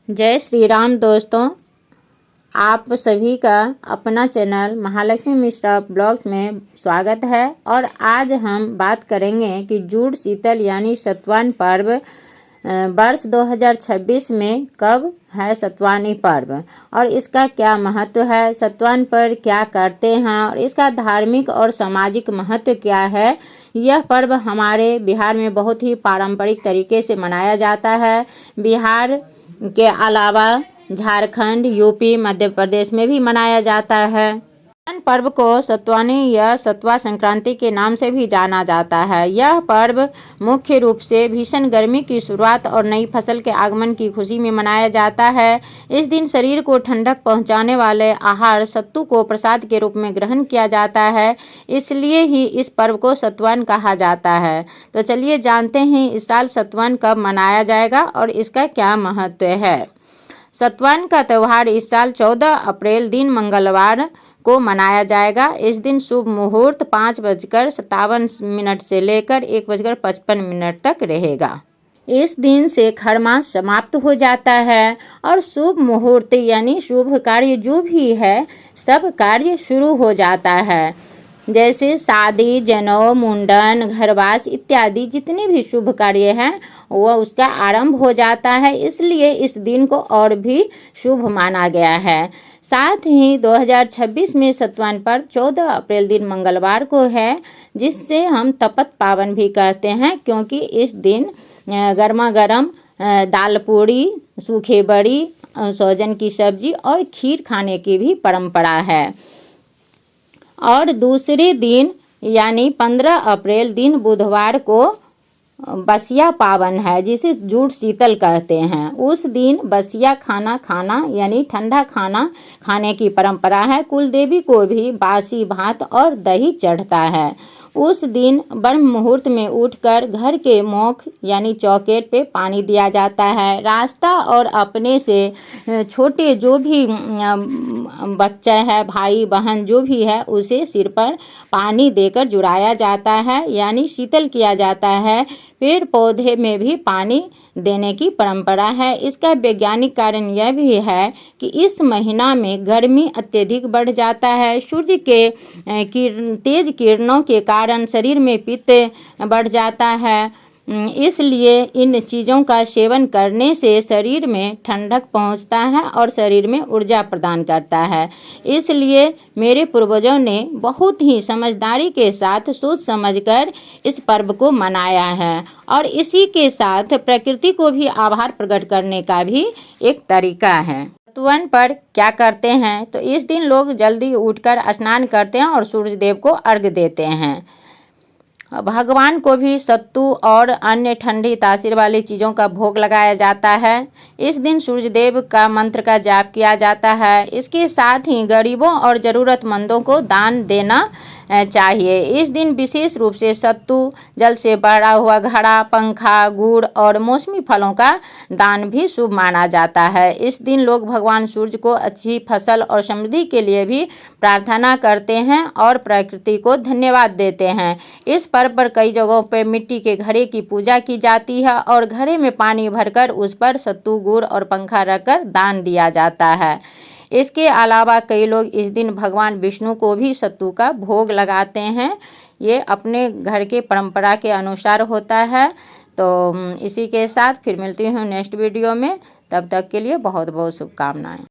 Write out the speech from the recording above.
जय श्री राम दोस्तों, आप सभी का अपना चैनल महालक्ष्मी मिश्रा ब्लॉग्स में स्वागत है। और आज हम बात करेंगे कि जूड़ शीतल यानी सतवान पर्व वर्ष 2026 में कब है सतवानी पर्व और इसका क्या महत्व है, सतवान पर क्या करते हैं और इसका धार्मिक और सामाजिक महत्व क्या है। यह पर्व हमारे बिहार में बहुत ही पारंपरिक तरीके से मनाया जाता है। बिहार के अलावा झारखंड, यूपी, मध्य प्रदेश में भी मनाया जाता है। सतवान पर्व को सतवानी या सतवा संक्रांति के नाम से भी जाना जाता है। यह पर्व मुख्य रूप से भीषण गर्मी की शुरुआत और नई फसल के आगमन की खुशी में मनाया जाता है। इस दिन शरीर को ठंडक पहुंचाने वाले आहार सत्तू को प्रसाद के रूप में ग्रहण किया जाता है, इसलिए ही इस पर्व को सतवान कहा जाता है। तो चलिए जानते हैं इस साल सतवान कब मनाया जाएगा और इसका क्या महत्व है। सतवान का त्यौहार इस साल 14 अप्रैल दिन मंगलवार को मनाया जाएगा। इस दिन शुभ मुहूर्त 5:57 से लेकर 1:55 तक रहेगा। इस दिन से खरमास समाप्त हो जाता है और शुभ मुहूर्त यानी शुभ कार्य जो भी है सब कार्य शुरू हो जाता है, जैसे शादी, जनेऊ, मुंडन, घरवास इत्यादि जितने भी शुभ कार्य हैं वह उसका आरंभ हो जाता है। इसलिए इस दिन को और भी शुभ माना गया है। साथ ही 2026 में सतवान पर्व 14 अप्रैल दिन मंगलवार को है, जिससे हम तपत पावन भी कहते हैं, क्योंकि इस दिन गर्मा गर्म दाल पूड़ी, सूखे बड़ी, सोहजन की सब्जी और खीर खाने की भी परंपरा है। और दूसरे दिन यानी 15 अप्रैल दिन बुधवार को बसिया पावन है, जिसे जूड़ शीतल कहते हैं। उस दिन बसिया खाना खाना यानी ठंडा खाना खाने की परंपरा है। कुल देवी को भी बासी भात और दही चढ़ता है। उस दिन ब्रह्म मुहूर्त में उठकर घर के मुख यानी चौकेट पे पानी दिया जाता है। रास्ता और अपने से छोटे जो भी बच्चा है, भाई बहन जो भी है, उसे सिर पर पानी देकर जुड़ाया जाता है यानी शीतल किया जाता है। पेड़ पौधे में भी पानी देने की परंपरा है। इसका वैज्ञानिक कारण यह भी है कि इस महीना में गर्मी अत्यधिक बढ़ जाता है। सूर्य के तेज किरणों के कारण शरीर में पित्त बढ़ जाता है, इसलिए इन चीज़ों का सेवन करने से शरीर में ठंडक पहुंचता है और शरीर में ऊर्जा प्रदान करता है। इसलिए मेरे पूर्वजों ने बहुत ही समझदारी के साथ सोच समझकर इस पर्व को मनाया है और इसी के साथ प्रकृति को भी आभार प्रकट करने का भी एक तरीका है। सतवान पर क्या करते हैं, तो इस दिन लोग जल्दी उठकर स्नान करते हैं और सूर्य देव को अर्घ्य देते हैं। भगवान को भी सत्तू और अन्य ठंडी तासीर वाली चीज़ों का भोग लगाया जाता है। इस दिन सूर्य देव का मंत्र का जाप किया जाता है। इसके साथ ही गरीबों और ज़रूरतमंदों को दान देना चाहिए। इस दिन विशेष रूप से सत्तू, जल से भरा हुआ घड़ा, पंखा, गुड़ और मौसमी फलों का दान भी शुभ माना जाता है। इस दिन लोग भगवान सूर्य को अच्छी फसल और समृद्धि के लिए भी प्रार्थना करते हैं और प्रकृति को धन्यवाद देते हैं। इस पर्व पर कई जगहों पर मिट्टी के घड़े की पूजा की जाती है और घड़े में पानी भरकर उस पर सत्तू, गुड़ और पंखा रखकर दान दिया जाता है। इसके अलावा कई लोग इस दिन भगवान विष्णु को भी सत्तू का भोग लगाते हैं। ये अपने घर के परंपरा के अनुसार होता है। तो इसी के साथ फिर मिलती हूँ नेक्स्ट वीडियो में। तब तक के लिए बहुत बहुत शुभकामनाएं।